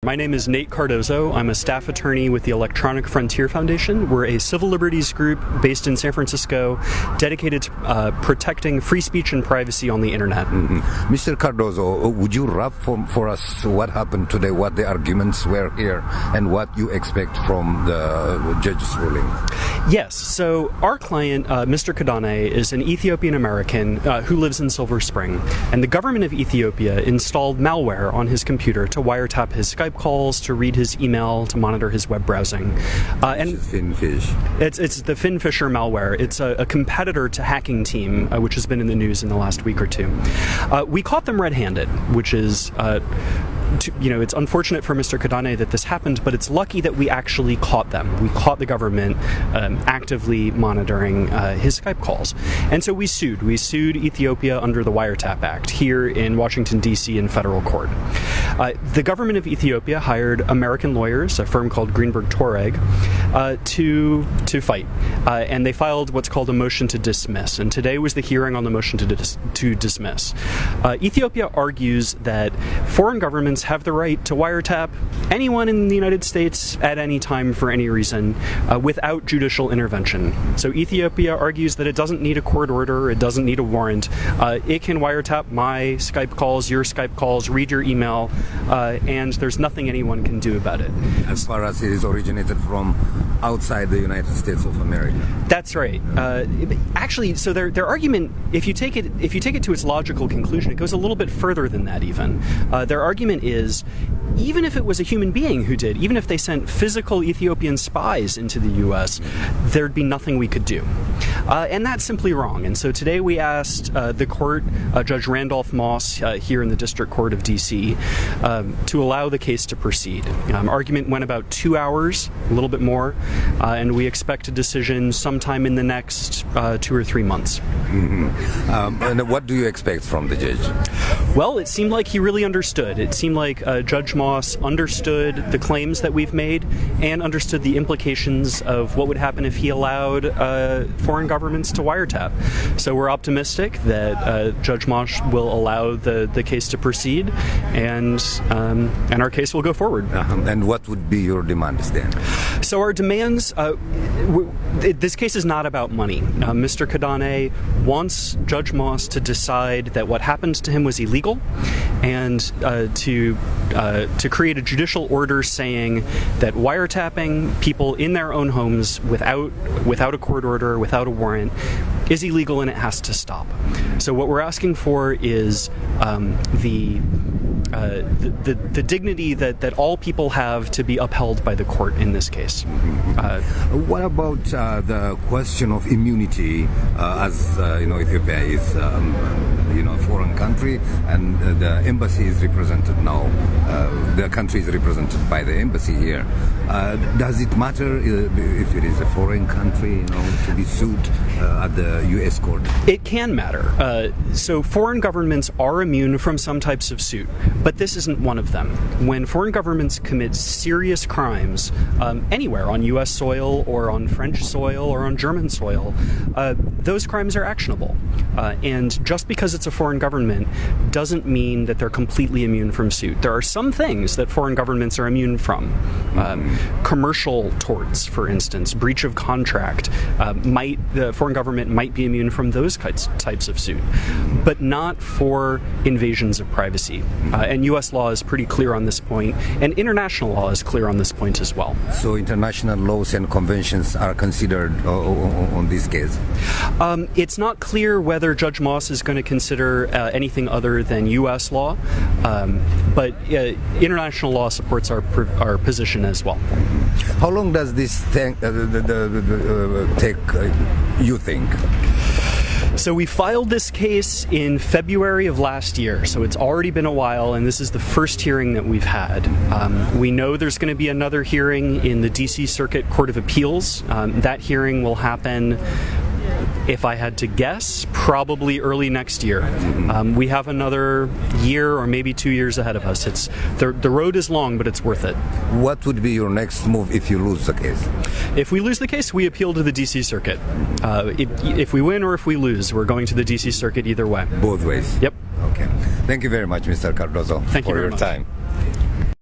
My name is Nate Cardozo. I'm a staff attorney with the Electronic Frontier Foundation. We're a civil liberties group based in San Francisco dedicated to protecting free speech and privacy on the internet. Mr. Cardozo, would you wrap for us what happened today, what the arguments were here, and what you expect from the judge's ruling? Yes. So our client, Mr. Kadane, is an Ethiopian American who lives in Silver Spring. And the government of Ethiopia installed malware on his computer to wiretap his Skype calls, to read his email, to monitor his web browsing. And Finfish. It's the Finfisher malware. It's a competitor to Hacking Team, which has been in the news in the last week or two. We caught them red-handed, which is... it's unfortunate for Mr. Kadane that this happened, but it's lucky that we actually caught them. We caught the government actively monitoring his Skype calls. And so we sued. We sued Ethiopia under the Wiretap Act here in Washington, D.C. in federal court. The government of Ethiopia hired American lawyers, a firm called Greenberg Toreg, to fight. And they filed what's called a motion to dismiss. And today was the hearing on the motion to dismiss. Ethiopia argues that foreign governments have the right to wiretap anyone in the United States at any time for any reason without judicial intervention. So Ethiopia argues that it doesn't need a court order, it doesn't need a warrant. It can wiretap my Skype calls, your Skype calls, read your email, and there's nothing anyone can do about it. As far as it is originated from outside the United States of America. That's right. Actually, so their argument, if you take it to its logical conclusion, it goes a little bit further than that even. Their argument is, even if it was a human being who did, even if they sent physical Ethiopian spies into the U.S., there'd be nothing we could do. And that's simply wrong. And so today we asked the court, Judge Randolph Moss here in the District Court of D.C., to allow the case to proceed. Argument went about 2 hours, a little bit more, and we expect a decision sometime in the next 2 or 3 months. And what do you expect from the judge? Well, it seemed like he really understood. It seemed like Judge Moss understood the claims that we've made and understood the implications of what would happen if he allowed foreign governments to wiretap. So we're optimistic that Judge Moss will allow the case to proceed, and our case will go forward. And what would be your demands then? So our demands, this case is not about money. Mr. Kadane wants Judge Moss to decide that what happened to him was illegal, and to create a judicial order saying that wiretapping people in their own homes without a court order, without a warrant, is illegal and it has to stop. So what we're asking for is the dignity that all people have to be upheld by the court in this case. What about the question of immunity, as Ethiopia is a foreign country, and the embassy is represented now. The country is represented by the embassy here. Does it matter if it is a foreign country, to be sued at the U.S. court? It can matter. So foreign governments are immune from some types of suit, but this isn't one of them. When foreign governments commit serious crimes anywhere on U.S. soil or on French soil or on German soil, those crimes are actionable. And just because it's a foreign government doesn't mean that they're completely immune from suit. There are some things that foreign governments are immune from. Commercial torts, for instance, breach of contract, the foreign government might be immune from those types of suit, but not for invasions of privacy. And U.S. law is pretty clear on this point, and international law is clear on this point as well. So international laws and conventions are considered on this case? It's not clear whether Judge Moss is going to consider anything other than U.S. law, but international law supports our position as well. How long does this take, you think? So we filed this case in February of last year, so it's already been a while, and this is the first hearing that we've had. We know there's going to be another hearing in the D.C. Circuit Court of Appeals. That hearing will happen, if I had to guess, probably early next year. We have another year or maybe 2 years ahead of us. The road is long, but it's worth it. What would be your next move if you lose the case? If we lose the case, we appeal to the D.C. Circuit. If we win or if we lose, we're going to the D.C. Circuit either way. Both ways? Yep. Okay. Thank you very much, Mr. Cardozo, Thank you for very your much. time.